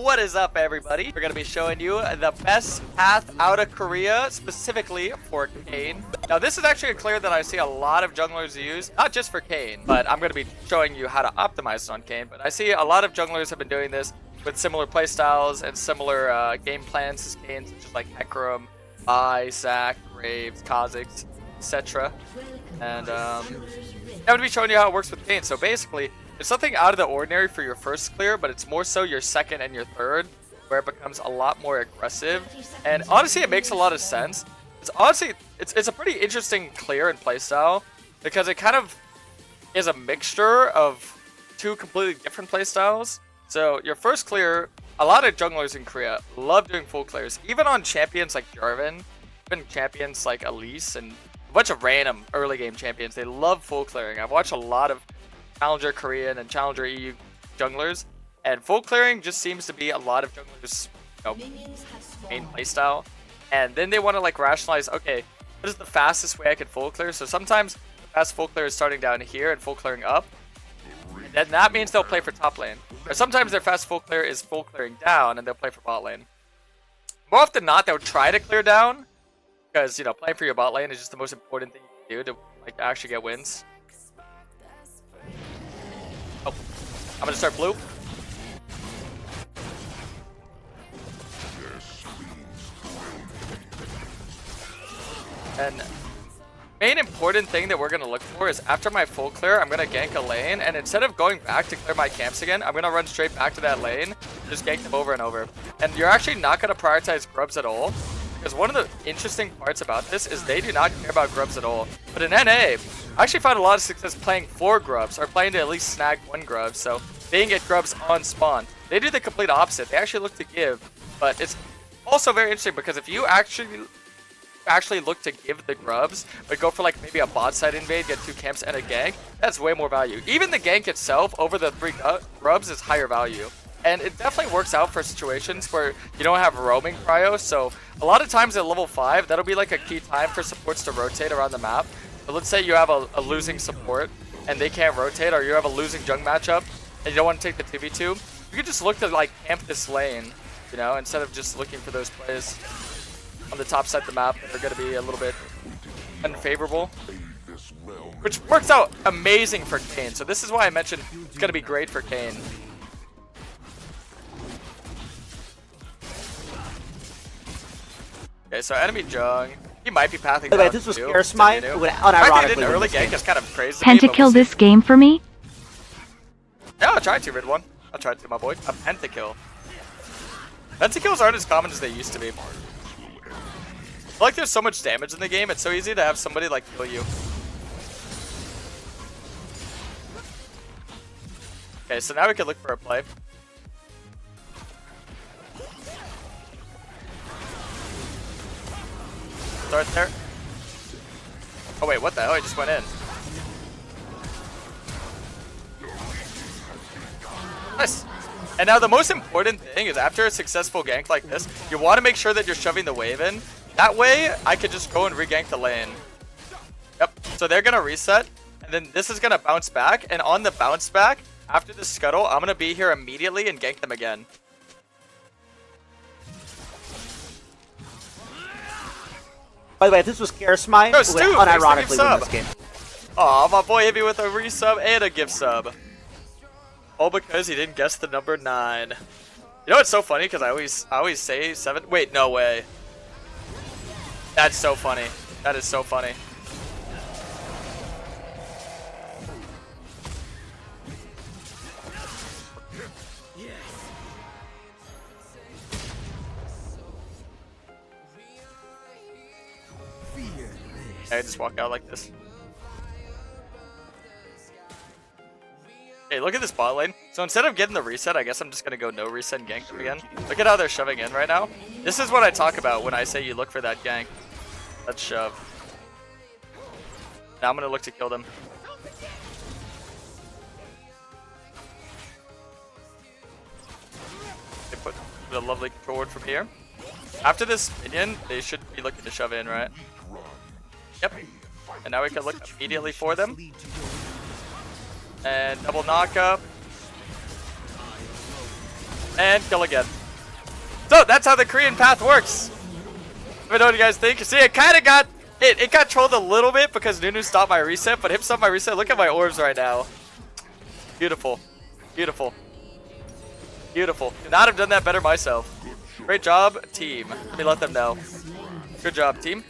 What is up, everybody? We're gonna be showing you the best path out of Korea, specifically for Kayn. Now, this is actually a clear that I see a lot of junglers use, not just for Kayn, but I'm gonna be showing you how to optimize it on Kayn. But I see a lot of junglers have been doing this with similar playstyles and similar game plans as Kayn, such as like 𝗙𝗙𝗏, 𝗙𝗏𝗏, Graves, Kha'Zix, etc. And I'm gonna be showing you how it works with Kayn. So basically, it's something out of the ordinary for your first clear, but it's more so your second and your third, where it becomes a lot more aggressive. And honestly, it makes a lot of sense. It's a pretty interesting clear and playstyle, because it kind of is a mixture of two completely different playstyles. So your first clear, a lot of junglers in Korea love doing full clears, even on champions like Jarvan, even champions like Elise, and a bunch of random early game champions. They love full clearing. I've watched a lot of Challenger Korean and Challenger EU junglers, and full clearing just seems to be a lot of junglers' main playstyle. And then they want to like rationalize, okay, what is the fastest way I can full clear? So sometimes the fast full clear is starting down here and full clearing up, and then that means they'll play for top lane. Or sometimes their fast full clear is full clearing down and they'll play for bot lane. More often than not, they'll try to clear down, because you know, playing for your bot lane is just the most important thing you can do to like actually get wins. Oh, I'm gonna start blue. And main important thing that we're gonna look for is after my full clear, I'm gonna gank a lane, and instead of going back to clear my camps again, I'm gonna run straight back to that lane, just gank them over and over. And you're actually not gonna prioritize grubs at all, because one of the interesting parts about this is they do not care about grubs at all. But in NA, I actually found a lot of success playing 4 grubs, or playing to at least snag 1 grub, so they get grubs on spawn. They do the complete opposite. They actually look to give, but it's also very interesting because if you actually look to give the grubs, but go for like maybe a bot side invade, get 2 camps and a gank, that's way more value. Even the gank itself over the 3 grubs is higher value. And it definitely works out for situations where you don't have roaming prio, so a lot of times at level 5, that'll be like a key time for supports to rotate around the map. But let's say you have a losing support and they can't rotate, or you have a losing jung matchup and you don't want to take the 2v2, you can just look to like camp this lane, you know, instead of just looking for those plays on the top side of the map that are going to be a little bit unfavorable. Which works out amazing for Kayn, so this is why I mentioned it's going to be great for Kayn. Okay, so enemy jung, he might be pathing down. This was Karasmai, unironically did an early gank is kind of crazy. Pentakill this game for me? Yeah, I'll try to, Rid One. I'll try to, my boy. A pentakill. Pentakills aren't as common as they used to be. I feel like there's so much damage in the game, it's so easy to have somebody like kill you. Okay, so now we can look for a play. Start there. Oh wait, what the hell? I just went in. Nice. And now the most important thing is after a successful gank like this, you want to make sure that you're shoving the wave in. That way, I could just go and re-gank the lane. Yep. So they're going to reset, and then this is going to bounce back. And on the bounce back, after the scuttle, I'm going to be here immediately and gank them again. By the way, this was Karasmai, unironically win this game. Aw, my boy hit me with a resub and a gift sub. All because he didn't guess the number 9. You know what's so funny? Because I always say 7. Wait, no way. That's so funny. That is so funny. I just walk out like this. Hey, look at this bot lane. So instead of getting the reset, I guess I'm just gonna go no reset and gank them again. Look at how they're shoving in right now. This is what I talk about when I say you look for that gank. Let's shove. Now I'm gonna look to kill them. They put the lovely control ward from here. After this minion, they should be looking to shove in, right? Yep. And now we can look immediately for them. And double knockup. And kill again. So that's how the Korean path works. Let me know what you guys think. See, it kind of got it got trolled a little bit because Nunu stopped my reset, but him stopped my reset. Look at my orbs right now. Beautiful. Beautiful. Beautiful. Could not have done that better myself. Great job, team. Let me let them know. Good job, team.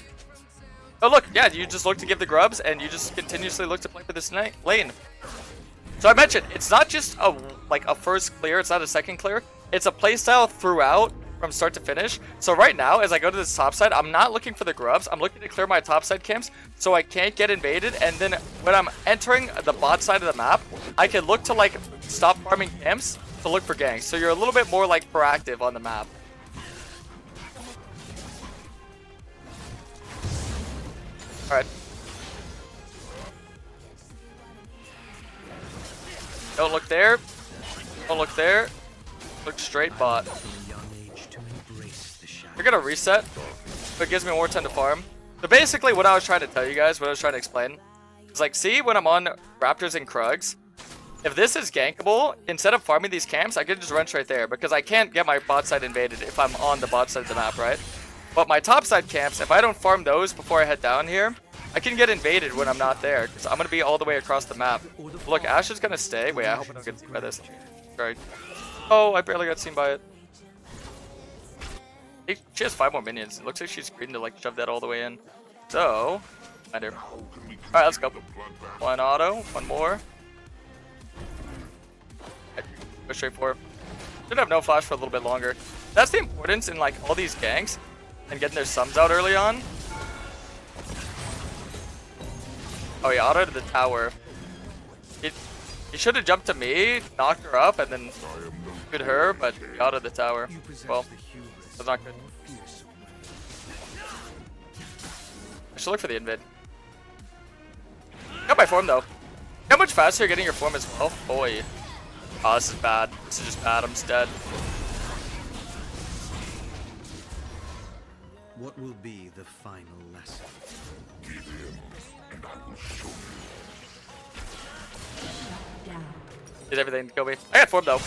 Oh, look. Yeah, you just look to give the grubs, and you just continuously look to play for this lane. So I mentioned, it's not just a first clear. It's not a second clear. It's a playstyle throughout from start to finish. So right now, as I go to this top side, I'm not looking for the grubs. I'm looking to clear my top side camps so I can't get invaded. And then when I'm entering the bot side of the map, I can look to like stop farming camps to look for ganks. So you're a little bit more like proactive on the map. All right. Don't look there. Don't look there. Look straight bot. You're gonna reset, but it gives me more time to farm. So basically what I was trying to tell you guys, what I was trying to explain, is like, see when I'm on Raptors and Krugs, if this is gankable, instead of farming these camps, I can just run straight there because I can't get my bot side invaded if I'm on the bot side of the map, right? But my top side camps, if I don't farm those before I head down here, I can get invaded when I'm not there because I'm gonna be all the way across the map. Look, Ashe is gonna stay. Wait, I hope I don't get seen by this. Sorry. Oh, I barely got seen by it. She has 5 more minions. It looks like she's green to like shove that all the way in. So, find her. Alright, let's go. One auto, one more. Go straight for her. Should have no flash for a little bit longer. That's the importance in like all these ganks and getting their sums out early on. Oh, he auto to the tower. He should have jumped to me, knocked her up, and then shoot her, but he auto the tower. Well, that's not good. I should look for the invid. Got my form though. How much faster you're getting your form as well? Boy. Oh, this is bad. This is just bad. I'm just dead. What will be the final lesson? Did everything to kill me. I got form though.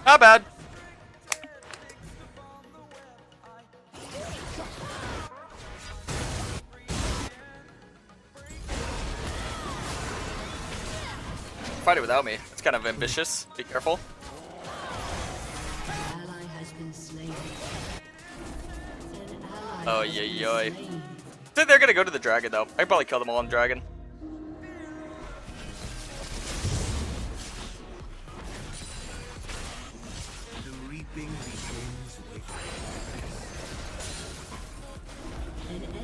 Not bad. Fight it without me. It's kind of ambitious. Be careful. Oh, yeah. So they're gonna go to the dragon though. I can probably kill them all on dragon.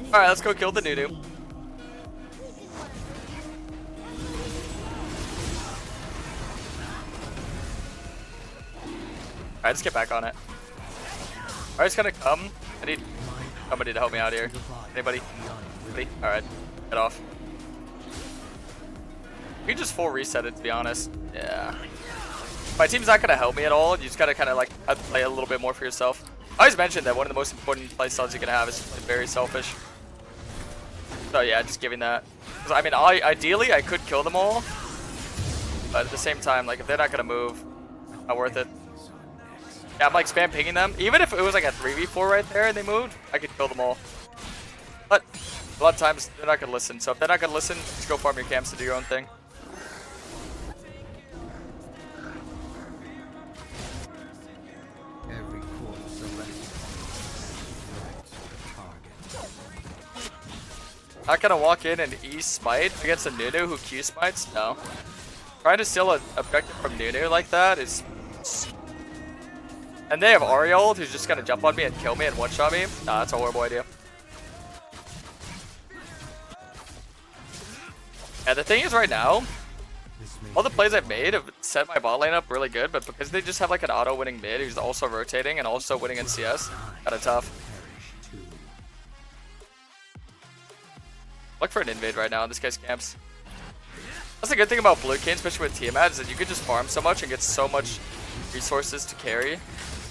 Alright, let's go kill the Nunu. Alright, let's get back on it. Alright, it's gonna come. I need somebody to help me out here. Anybody? Anybody? Alright, get off. We can just full reset it, to be honest. Yeah. My team's not gonna help me at all. You just gotta kind of like play a little bit more for yourself. I always mentioned that one of the most important playstyles you can have is very selfish. So yeah, just giving that. I mean, ideally I could kill them all, but at the same time, like if they're not gonna move, not worth it. Yeah, I'm like spam pinging them. Even if it was like a 3v4 right there and they moved, I could kill them all. But a lot of times they're not gonna listen. So if they're not gonna listen, just go farm your camps to do your own thing. Not gonna walk in and E smite against a Nunu who Q smites? No. Trying to steal an objective from Nunu like that is... And they have Ariel who's just gonna jump on me and kill me and one-shot me? Nah, that's a horrible idea. And the thing is right now, all the plays I've made have set my bot lane up really good, but because they just have like an auto-winning mid who's also rotating and also winning in CS, kinda tough. Look for an invade right now in this guy's camps. That's the good thing about blue Kayn, especially with 𝗙𝗢𝗥, is that you could just farm so much and get so much resources to carry.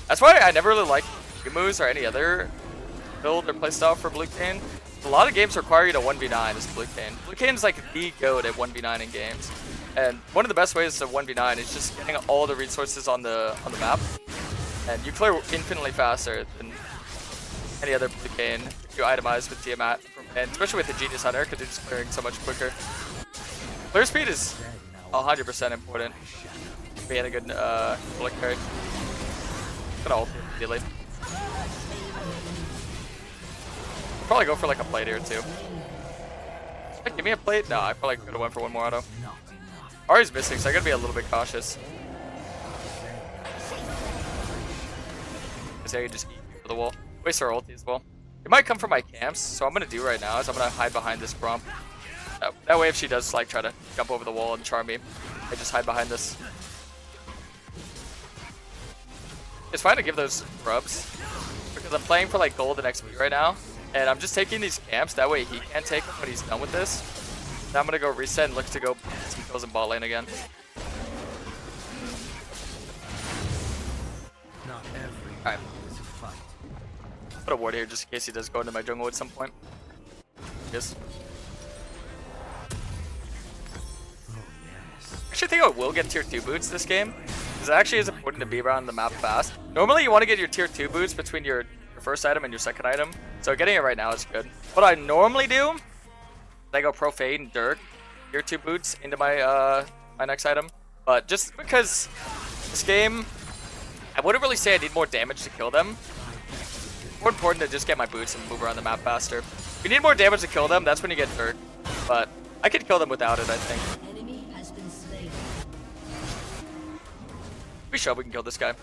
That's why I never really like moves or any other build or playstyle for blue Kayn. A lot of games require you to 1v9 as blue Kayn. Blue Kayn is like the GOAT at 1v9 in games. And one of the best ways to 1v9 is just getting all the resources on the map. And you clear infinitely faster than any other Kayn if you itemize with Tiamat, and especially with the Genius Hunter, because you're just clearing so much quicker. Clear speed is 100% important. Being a good bullet carry. Gonna ult immediately. Probably go for like a plate here too. Give me a plate? No, I probably could have went for one more auto. Ahri's missing, so I gotta be a little bit cautious. Because you just eat for the wall. Waste our ulti as well. It might come from my camps, so what I'm gonna do right now is I'm gonna hide behind this Gromp. That way if she does like try to jump over the wall and charm me, I just hide behind this. It's fine to give those grubs, because I'm playing for like gold and XP right now, and I'm just taking these camps, that way he can't take them when he's done with this. Now I'm gonna go reset and look to go get some kills in bot lane again. Alright. Put a ward here just in case he does go into my jungle at some point. Yes. I actually think I will get tier 2 boots this game, because it actually is important to be around the map fast. Normally you want to get your tier 2 boots between your first item and your second item, so getting it right now is good. What I normally do, I go Profane, Dirk, tier 2 boots into my my next item, but just because this game, I wouldn't really say I need more damage to kill them. More important to just get my boots and move around the map faster. If you need more damage to kill them, that's when you get Dirk, but I could kill them without it, I think. We show we can kill this guy.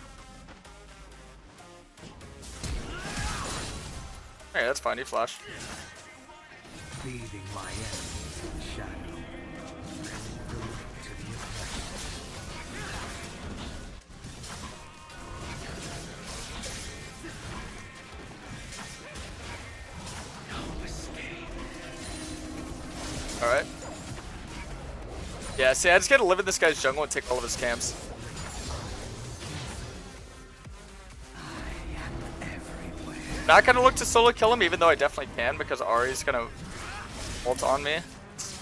Alright, that's fine, he flashed. Leaving my enemies in shadow. Alright. Yeah, see, I just gotta live in this guy's jungle and take all of his camps. Not gonna look to solo kill him, even though I definitely can, because Ahri's gonna ult on me. It's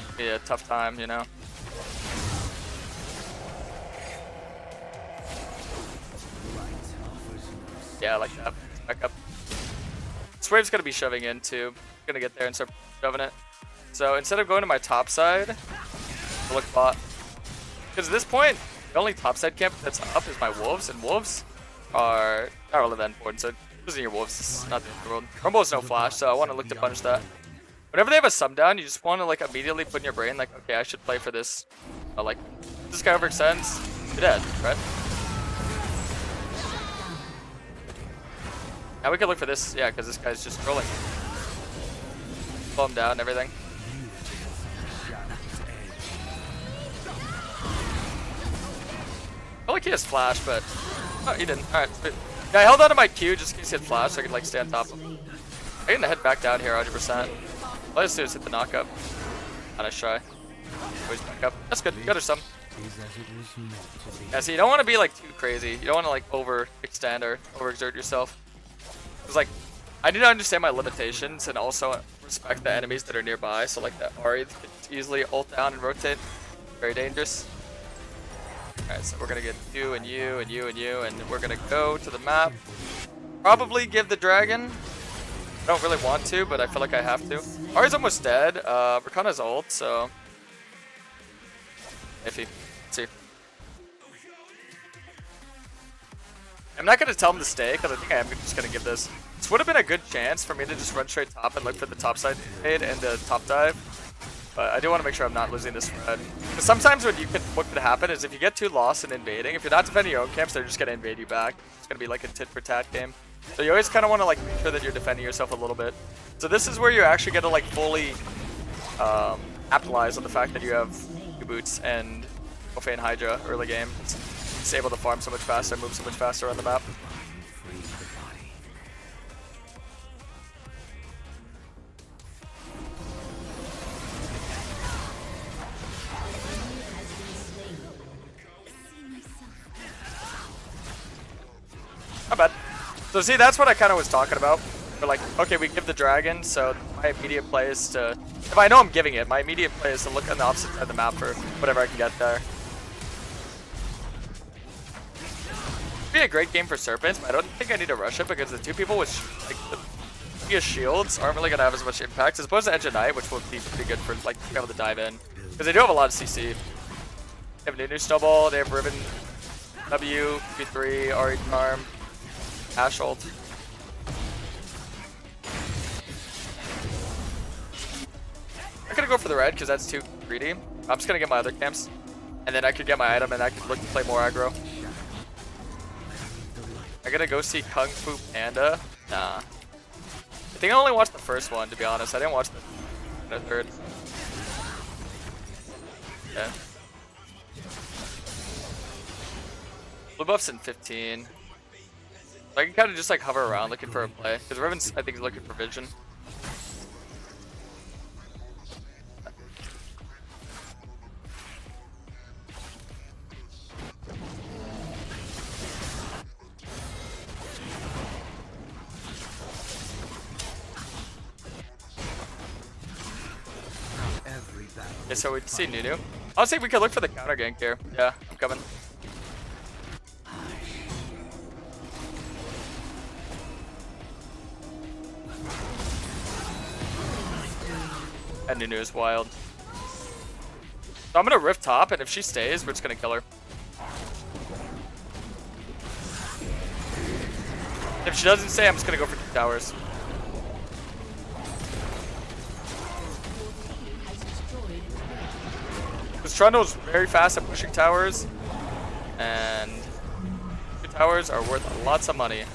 gonna be a tough time, you know. Yeah, I like that. Back up. This wave's gonna be shoving in too. Gonna get there and start shoving it. So instead of going to my top side, I'll look bot. Because at this point, the only top side camp that's up is my wolves, and wolves are not really that important. So losing your wolves is not the end of the world. Rumble has no flash, so I want to look to punish that. Whenever they have a sum down, you just want to like immediately put in your brain like, okay, I should play for this. Like, this guy overextends, you're dead, right? Now we can look for this, yeah, because this guy's just trolling. Slow him down and everything. I feel like he has flash, but oh, he didn't. Alright, yeah, I held on to my Q just in case he had flash, so I could like stay on top of him. I'm gonna head back down here 100%. All I just do is hit the knockup. Kinda shy. Always back up. That's good. Got her some. Yeah, so you don't want to be like too crazy. You don't want to like overextend or overexert yourself. Cause like, I need to understand my limitations and also respect the enemies that are nearby. So like that Ahri can easily ult down and rotate. Very dangerous. Alright, so we're gonna get you and you and you and you, and we're gonna go to the map. Probably give the dragon. I don't really want to, but I feel like I have to. Ahri's almost dead. Rakana's ult, so iffy. Let's see. I'm not gonna tell him to stay because I think I am just gonna give this. This would have been a good chance for me to just run straight top and look for the top side fade and the top dive. But I do want to make sure I'm not losing this spread. Because sometimes what could happen is if you get too lost in invading, if you're not defending your own camps, they're just gonna invade you back. It's gonna be like a tit for tat game. So you always kind of want to like make sure that you're defending yourself a little bit. So this is where you're actually gonna like fully capitalize on the fact that you have 2 boots and Profane Hydra early game. It's able to farm so much faster, move so much faster on the map. Not bad. So see, that's what I kind of was talking about. We're like, okay, we give the dragon, so my immediate play is to, if I know I'm giving it, my immediate play is to look on the opposite side of the map for whatever I can get there. It'd be a great game for Serpents, but I don't think I need to rush it because the two people with like the previous shields aren't really gonna have as much impact as opposed to Edge of Night, which will be pretty good for like being able to dive in because they do have a lot of CC. They have Nunu Snowball, they have Ribbon, W, B3, RE Charm, Ash ult. I'm gonna go for the red because that's too greedy. I'm just gonna get my other camps, and then I could get my item and I could look to play more aggro. I gotta go see Kung Fu Panda. Nah. I think I only watched the first one, to be honest. I didn't watch the third. Okay. Blue buff's in 15. So I can kind of just like hover around looking for a play. Because Riven's, I think, is looking for vision. Okay, so we see Nunu. I'll say we could look for the counter gank here. Yeah, I'm coming. And Nunu is wild. So I'm gonna rift top, and if she stays, we're just gonna kill her. If she doesn't stay, I'm just gonna go for 2 towers. Trundle's very fast at pushing towers, and 2 towers are worth lots of money.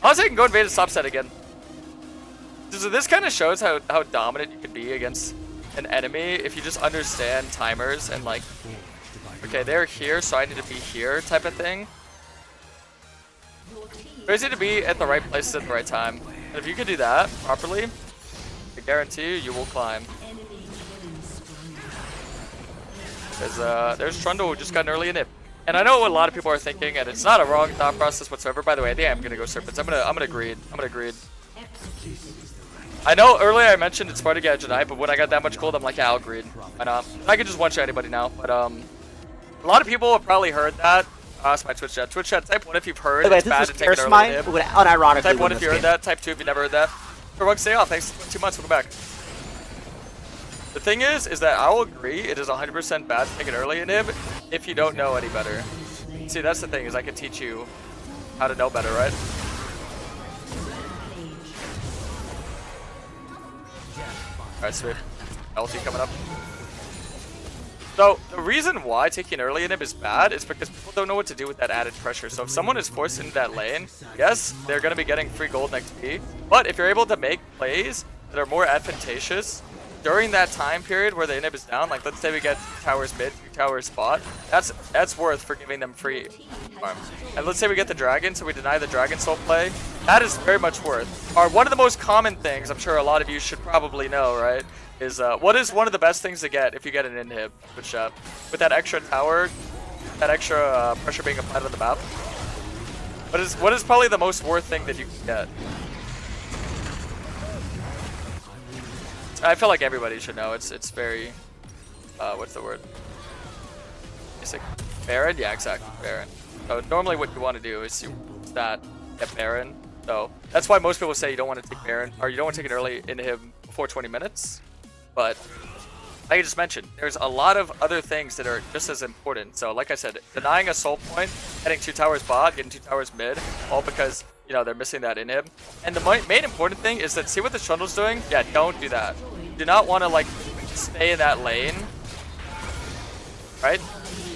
Honestly, I can go invade a stop set again. So this kind of shows how dominant you can be against an enemy if you just understand timers and like, okay, they're here, so I need to be here type of thing. It's easy to be at the right places at the right time. And if you can do that properly, I guarantee you will climb. There's Trundle who just got an early inhib. And I know what a lot of people are thinking, and it's not a wrong thought process whatsoever. By the way, I think I'm gonna go Serpents. I'm gonna greed. I know earlier I mentioned it's smart to get Edge of Night, but when I got that much gold, I'm like, yeah, I'll greed. Why not? I can just one-shot anybody now. But a lot of people have probably heard that. That's my Twitch chat. Twitch chat, type 1 if you've heard. By the way, it's this bad was to take an early Karasmai. nib. Would unironically Type 1 win if this you heard game. that. Type 2 if you never heard that. For Rug, stay off. Thanks for 2 months. Welcome back. The thing is that I will agree it is 100% bad to take an early inhib if you don't know any better. See, that's the thing, is I can teach you how to know better, right? Alright, sweet. LT coming up. So, the reason why taking early inhib is bad is because people don't know what to do with that added pressure. So if someone is forced into that lane, yes, they're going to be getting free gold and XP. But if you're able to make plays that are more advantageous during that time period where the inhib is down, like let's say we get towers mid, 2 towers spot, that's worth for giving them free farm. And let's say we get the dragon, so we deny the dragon soul play, that is very much worth. Or one of the most common things, I'm sure a lot of you should probably know, right, is what is one of the best things to get if you get an inhib, which with that extra tower, that extra pressure being applied on the map. What is probably the most worth thing that you can get? I feel like everybody should know. It's very, what's the word? Basic. Baron? Yeah, exactly. Baron. So normally what you want to do is you get Baron. So that's why most people say you don't want to take Baron, or you don't want to take an early inhib before 20 minutes. But like I just mentioned, there's a lot of other things that are just as important. So like I said, denying a soul point, getting 2 towers bot, getting 2 towers mid, all because, you know, they're missing that inhib. And the main important thing is that, see what the Trundle's doing? Yeah, don't do that. Do not want to like stay in that lane, right?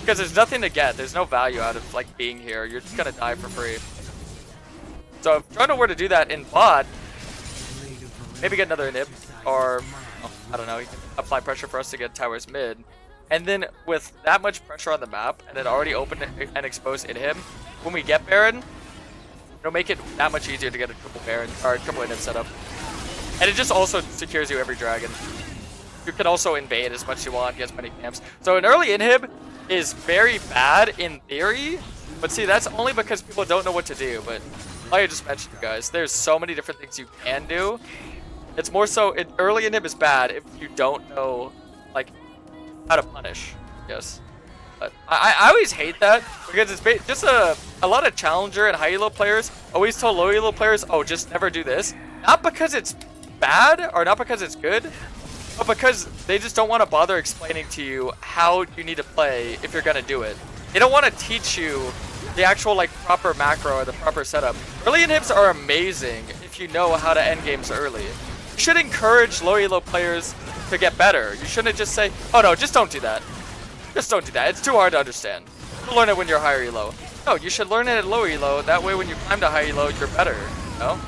Because there's nothing to get. There's no value out of like being here. You're just gonna die for free. So if Trundle were to do that in bot, maybe get another inhib, or I don't know, he can apply pressure for us to get towers mid. And then with that much pressure on the map and an already open and exposed inhib, when we get Baron, it'll make it that much easier to get a triple Baron or a triple inhib setup. And it just also secures you every dragon. You can also invade as much as you want, get as many camps. So an early inhib is very bad in theory, but see, that's only because people don't know what to do. But like I just mentioned, you guys, there's so many different things you can do. It's more so, early inhib is bad if you don't know, like, how to punish, yes. But I always hate that, because it's just a lot of challenger and high elo players always tell low elo players, oh, just never do this. Not because it's bad, or not because it's good, but because they just don't want to bother explaining to you how you need to play if you're going to do it. They don't want to teach you the actual like proper macro or the proper setup. Early inhibs are amazing if you know how to end games early. You should encourage low elo players to get better. You shouldn't just say, oh no, just don't do that. Just don't do that. It's too hard to understand. You'll learn it when you're higher elo. No, you should learn it at low elo. That way when you climb to high elo, you're better. You know?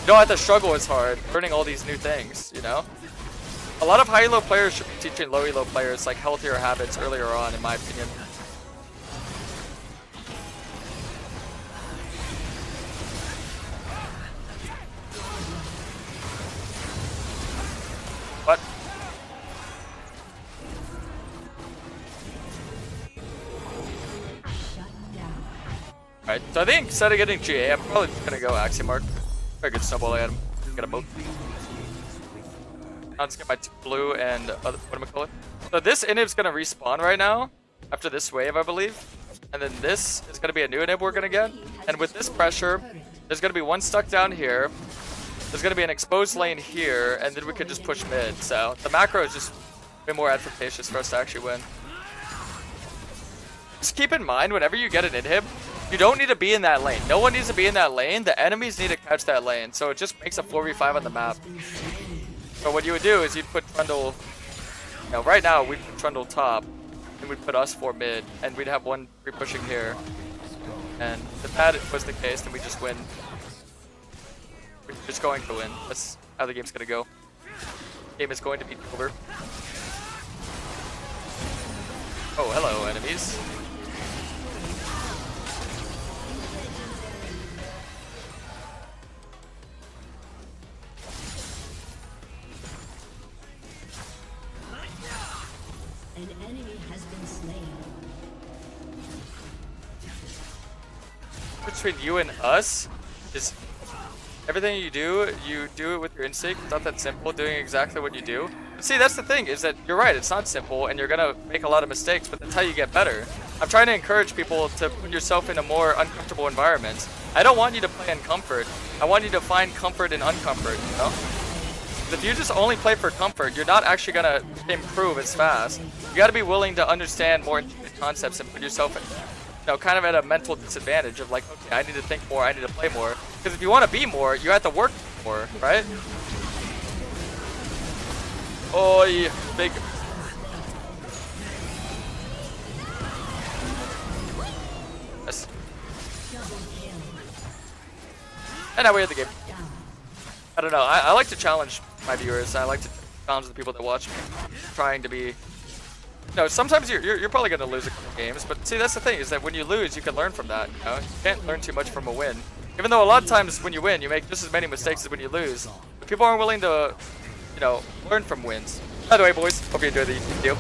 You don't have to struggle as hard learning all these new things, you know? A lot of high elo players should be teaching low elo players like healthier habits earlier on, in my opinion. What? Alright, so I think instead of getting GA, I'm probably just gonna go Axiom Mark. Very good snowball at him. Get a moat. I'll just get my blue and what am I calling? So this inhib's gonna respawn right now after this wave, I believe. And then this is gonna be a new inhib we're gonna get. And with this pressure, there's gonna be one stuck down here. There's gonna be an exposed lane here, and then we could just push mid. So the macro is just way more advantageous for us to actually win. Just keep in mind, whenever you get an inhib, you don't need to be in that lane. No one needs to be in that lane. The enemies need to catch that lane. So it just makes a 4v5 on the map. So what you would do is you'd put Trundle, you know, right now we'd put Trundle top, and we'd put us 4 mid, and we'd have one pre-pushing here. And if that was the case, then we just win. We're just going to win. That's how the game's gonna go. Game is going to be over. Oh, hello, enemies. An enemy has been slain. Between you and us is everything you do it with your instinct. It's not that simple, doing exactly what you do. But see, that's the thing, is that you're right, it's not simple, and you're gonna make a lot of mistakes, but that's how you get better. I'm trying to encourage people to put yourself in a more uncomfortable environment. I don't want you to play in comfort. I want you to find comfort in uncomfort, you know? If you just only play for comfort, you're not actually gonna improve as fast. You gotta be willing to understand more intricate concepts and put yourself in, you know, kind of at a mental disadvantage of like, okay, I need to think more, I need to play more. Because if you want to be more, you have to work more, right? Oh, yeah, big. Yes. And now we have the game. I don't know. I like to challenge my viewers. I like to challenge the people that watch me, trying to be. No, sometimes you're probably gonna lose a couple games, but see, that's the thing, is that when you lose, you can learn from that. You know, you can't learn too much from a win. Even though a lot of times when you win, you make just as many mistakes as when you lose. But people aren't willing to, you know, learn from wins. By the way, boys, hope you enjoyed the video.